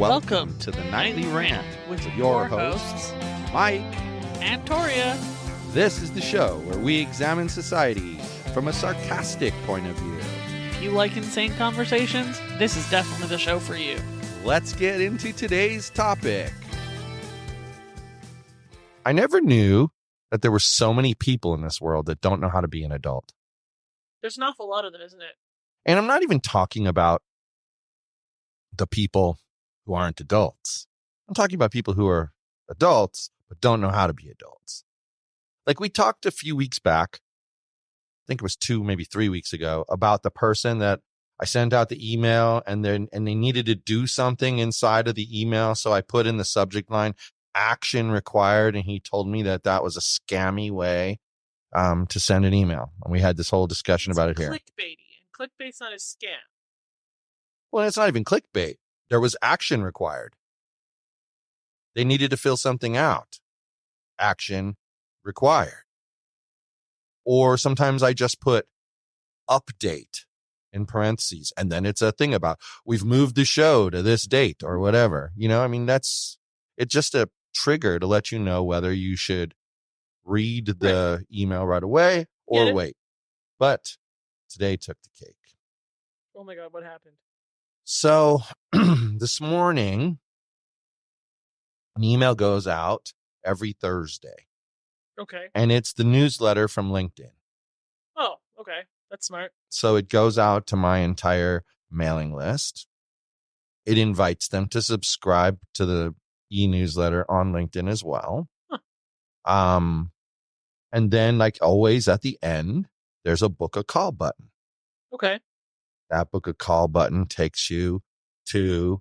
Welcome to the Nightly Rant with your hosts, Mike and Toria. This is the show where we examine society from a sarcastic point of view. If you like insane conversations, this is definitely the show for you. Let's get into today's topic. I never knew that there were so many people in this world that don't know how to be an adult. There's an awful lot of them, isn't it? And I'm not even talking about the people who aren't adults. I'm talking about people who are adults but don't know how to be adults. Like we talked a few weeks back, I think it was 2, maybe 3 weeks ago, about the person that I sent out the email and they needed to do something inside of the email. So I put in the subject line, action required. And he told me that that was a scammy way to send an email. And we had this whole discussion about it here. Clickbaity. And clickbait's not a scam. Well, it's not even clickbait. There was action required. They needed to fill something out. Action required. Or sometimes I just put update in parentheses. And then it's a thing about we've moved the show to this date or whatever. You know, I mean, it's just a trigger to let you know whether you should read the email right away or wait. But today took the cake. Oh my God, what happened? So this morning, an email goes out every Thursday. Okay. And it's the newsletter from LinkedIn. Oh, okay. That's smart. So it goes out to my entire mailing list. It invites them to subscribe to the e-newsletter on LinkedIn as well. Huh. And then, like always, at the end, there's a book a call button. Okay. That book a call button takes you to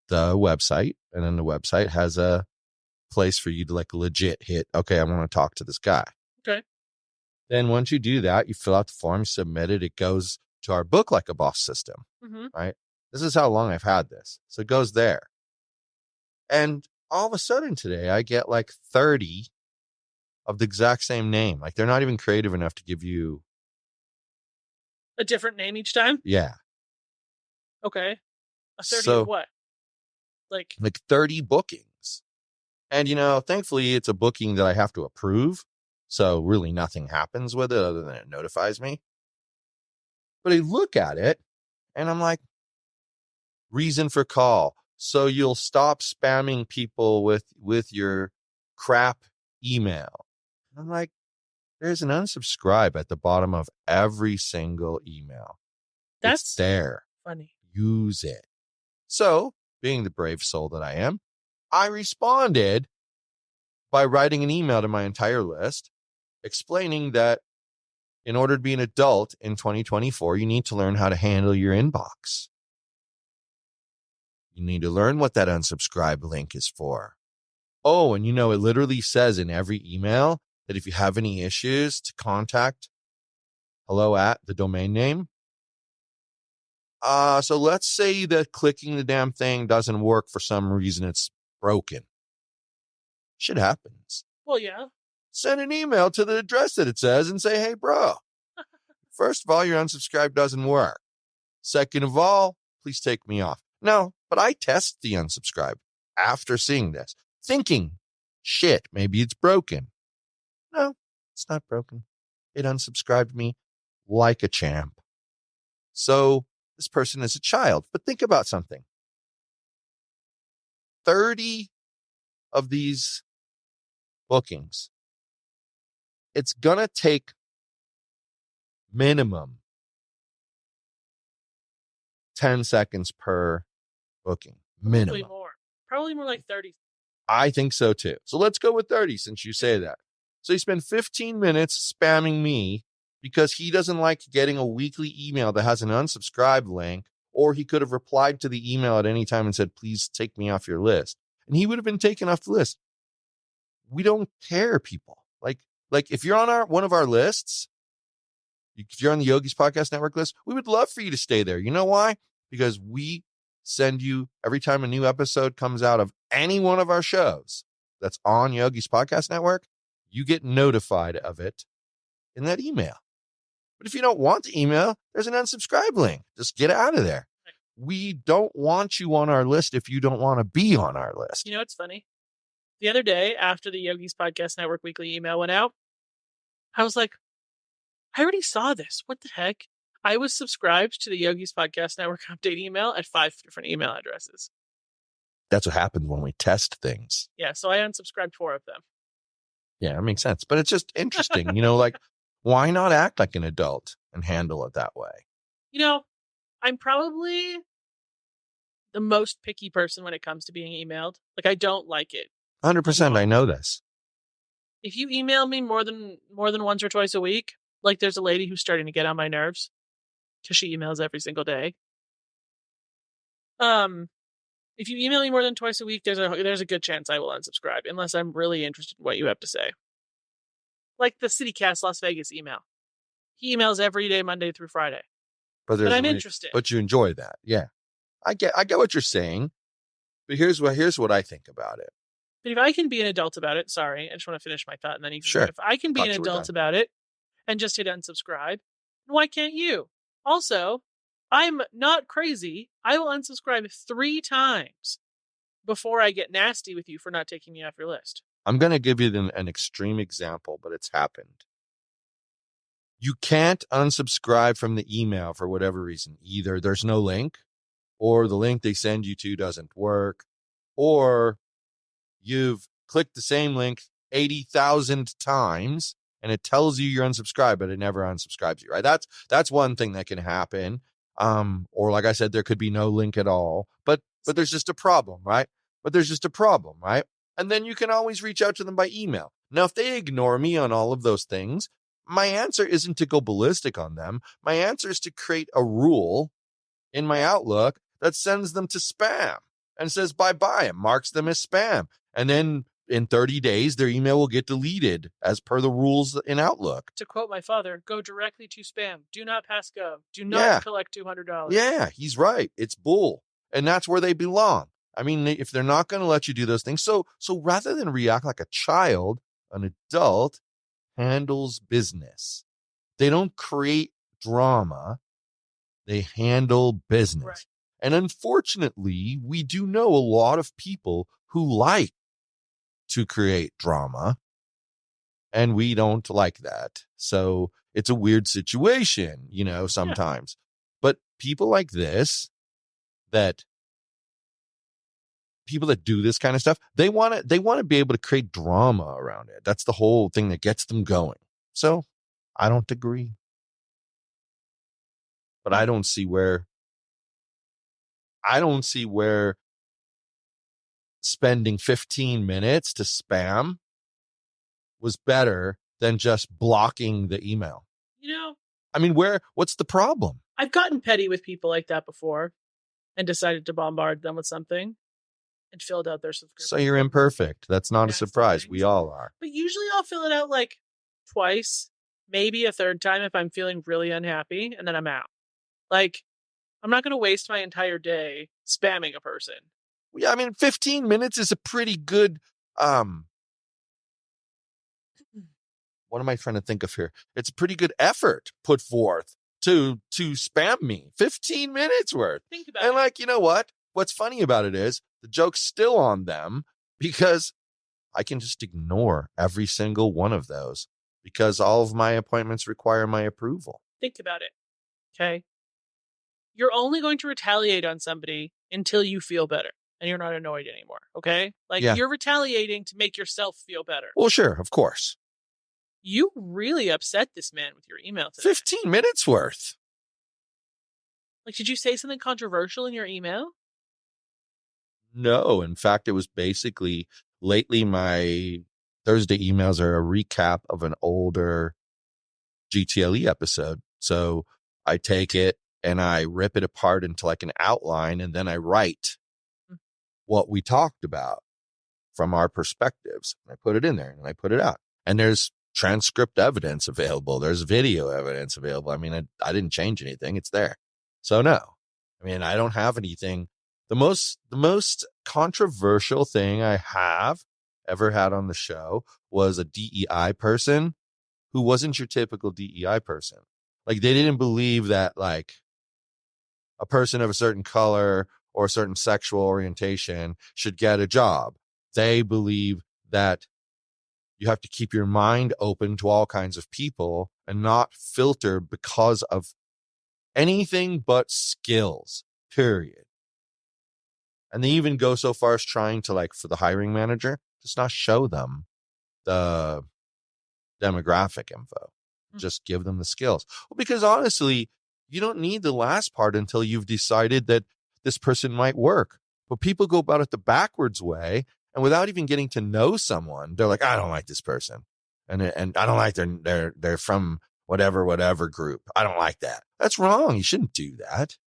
the website, and then the website has a place for you to like legit hit, okay, I want to talk to this guy. Okay. Then once you do that, you fill out the form, you submit it, it goes to our Book Like a Boss system, right? This is how long I've had this. So it goes there. And all of a sudden today, I get like 30 of the exact same name. Like they're not even creative enough to give you a different name each time? Yeah. Okay. A 30 of what? Like 30 bookings. And, you know, thankfully it's a booking that I have to approve. So really nothing happens with it other than it notifies me. But I look at it and I'm like, reason for call. So you'll stop spamming people with your crap email. And I'm like, there's an unsubscribe at the bottom of every single email. It's there. Funny. Use it. So, being the brave soul that I am, I responded by writing an email to my entire list explaining that in order to be an adult in 2024, you need to learn how to handle your inbox. You need to learn what that unsubscribe link is for. Oh, and you know, it literally says in every email that if you have any issues to contact hello at the domain name. So let's say that clicking the damn thing doesn't work for some reason. It's broken. Shit happens. Well, yeah. Send an email to the address that it says and say, hey, bro, first of all, your unsubscribe doesn't work. Second of all, please take me off. No, but I test the unsubscribe after seeing this, thinking, shit, maybe it's broken. No, it's not broken. It unsubscribed me like a champ. So this person is a child. But think about something. 30 of these bookings. It's going to take minimum 10 seconds per booking. Minimum. Probably more like 30. I think so too. So let's go with 30 since you say that. So you spend 15 minutes spamming me because he doesn't like getting a weekly email that has an unsubscribe link, or he could have replied to the email at any time and said, please take me off your list. And he would have been taken off the list. We don't care, people. Like if you're on one of our lists, if you're on the Yogi's Podcast Network list, we would love for you to stay there. You know why? Because we send you every time a new episode comes out of any one of our shows that's on Yogi's Podcast Network, you get notified of it in that email. But if you don't want the email, there's an unsubscribe link. Just get out of there. we don't want you on our list if you don't want to be on our list. You know, it's funny. The other day, after the Yogi's Podcast Network weekly email went out, I was like, I already saw this. What the heck? I was subscribed to the Yogi's Podcast Network update email at 5 different email addresses. That's what happens when we test things. Yeah, so I unsubscribed 4 of them. Yeah, it makes sense. But it's just interesting, like, why not act like an adult and handle it that way? I'm probably the most picky person when it comes to being emailed. Like, I don't like it. 100%, I know this. If you email me more than once or twice a week, like there's a lady who's starting to get on my nerves because she emails every single day. If you email me more than twice a week, there's a good chance I will unsubscribe unless I'm really interested in what you have to say. Like the CityCast Las Vegas email. He emails every day, Monday through Friday. But I'm interested. But you enjoy that. Yeah. I get what you're saying. But here's what I think about it. But if I can be an adult about it, sorry, I just want to finish my thought and then you can sure. If I can be an adult about it and just hit unsubscribe, why can't you? Also, I'm not crazy. I will unsubscribe 3 times before I get nasty with you for not taking me off your list. I'm going to give you an extreme example, but it's happened. You can't unsubscribe from the email for whatever reason. Either there's no link, or the link they send you to doesn't work, or you've clicked the same link 80,000 times and it tells you you're unsubscribed, but it never unsubscribes you, right? That's one thing that can happen. Or like I said, there could be no link at all, but there's just a problem, right? And then you can always reach out to them by email. Now, if they ignore me on all of those things, my answer isn't to go ballistic on them. My answer is to create a rule in my Outlook that sends them to spam and says bye-bye and marks them as spam. And then in 30 days, their email will get deleted as per the rules in Outlook. To quote my father, go directly to spam. Do not pass go. Do not collect $200. Yeah, he's right. It's bull. And that's where they belong. I mean, if they're not going to let you do those things. So rather than react like a child, an adult handles business. They don't create drama. They handle business. Right. And unfortunately, we do know a lot of people who like to create drama, and we don't like that. So it's a weird situation, sometimes. Yeah. But people like this, people that do this kind of stuff, they want to be able to create drama around it. That's the whole thing that gets them going. So I don't agree. But I don't see where spending 15 minutes to spam was better than just blocking the email. I mean, what's the problem? I've gotten petty with people like that before and decided to bombard them with something and filled out their subscription. So you're imperfect. That's not a surprise. We all are. But usually I'll fill it out like twice, maybe a third time if I'm feeling really unhappy, and then I'm out. Like, I'm not going to waste my entire day spamming a person. Yeah, I mean, 15 minutes is a pretty good, what am I trying to think of here? It's a pretty good effort put forth to spam me. 15 minutes worth. Think about it. And you know what? What's funny about it is the joke's still on them because I can just ignore every single one of those because all of my appointments require my approval. Think about it. Okay. You're only going to retaliate on somebody until you feel better and you're not annoyed anymore. Okay. You're retaliating to make yourself feel better. Well, sure. Of course. You really upset this man with your email today. 15 minutes worth. Did you say something controversial in your email? No. In fact, it was basically lately my Thursday emails are a recap of an older GTLE episode. So I take it and I rip it apart into an outline, and then I write what we talked about from our perspectives. I put it in there and I put it out. And there's transcript evidence available. There's video evidence available. I mean, I didn't change anything. It's there. So no, I mean, I don't have anything. The most controversial thing I have ever had on the show was a DEI person who wasn't your typical DEI person. They didn't believe that a person of a certain color or a certain sexual orientation should get a job. They believe that you have to keep your mind open to all kinds of people and not filter because of anything but skills, period. And they even go so far as trying to, like, for the hiring manager, just not show them the demographic info. Just give them the skills. Well, because honestly, you don't need the last part until you've decided that this person might work. But people go about it the backwards way, and without even getting to know someone, they're like, I don't like this person. And I don't like they're from whatever group. I don't like that. That's wrong. You shouldn't do that.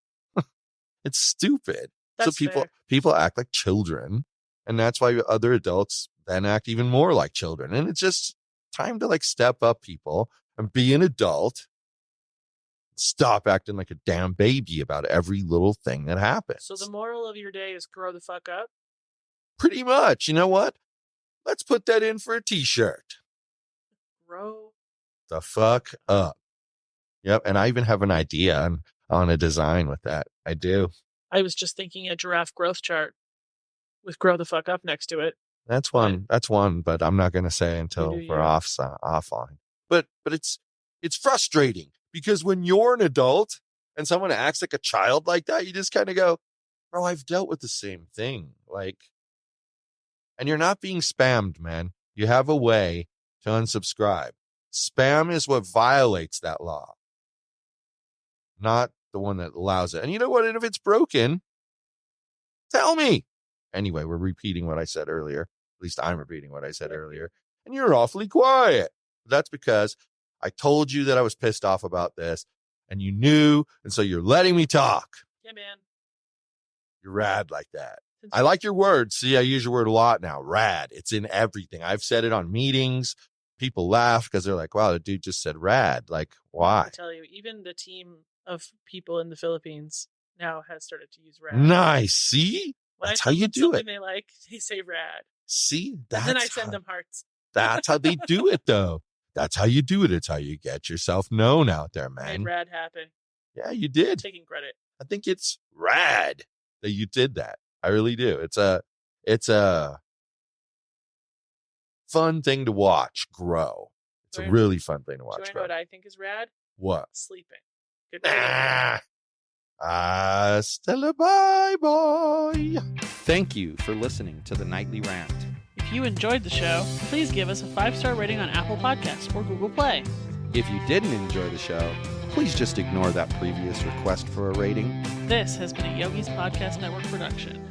It's stupid. That's so fair. people act like children, and that's why other adults then act even more like children. And it's just time to, like, step up, people, and be an adult. Stop acting like a damn baby about every little thing that happens. So the moral of your day is grow the fuck up? Pretty much. You know what? Let's put that in for a t-shirt. Grow the fuck up. Yep. And I even have an idea on a design with that. I do. I was just thinking a giraffe growth chart with grow the fuck up next to it. That's one. That's one, but I'm not going to say until we're offline. But it's frustrating because when you're an adult and someone acts like a child like that, you just kind of go, bro, I've dealt with the same thing. Like, and you're not being spammed, man. You have a way to unsubscribe. Spam is what violates that law, not the one that allows it. And you know what? And if it's broken, tell me. Anyway, we're repeating what I said earlier. At least I'm repeating what I said earlier. And you're awfully quiet. That's because I told you that I was pissed off about this, and you knew, and so you're letting me talk. Yeah, man. You're rad like that. I like your word. See, I use your word a lot now. Rad. It's in everything. I've said it on meetings. People laugh because they're like, wow, the dude just said rad. Like, why? I tell you, even the team of people in the Philippines now has started to use rad. Nice. See? When That's how you do it. They like, they say rad. See? And then I send them hearts. That's how they do it, though. That's how you do it. It's how you get yourself known out there, man. Made rad happen. Yeah, you did. I'm taking credit. I think it's rad that you did that. I really do. It's a fun thing to watch grow. It's a really fun thing to watch. Do you know what I think is rad? What? Sleeping. Good night. Hasta bye-bye. Thank you for listening to the Nightly Rant. If you enjoyed the show, please give us a 5-star rating on Apple Podcasts or Google Play. If you didn't enjoy the show, please just ignore that previous request for a rating. This has been a Yogi's Podcast Network production.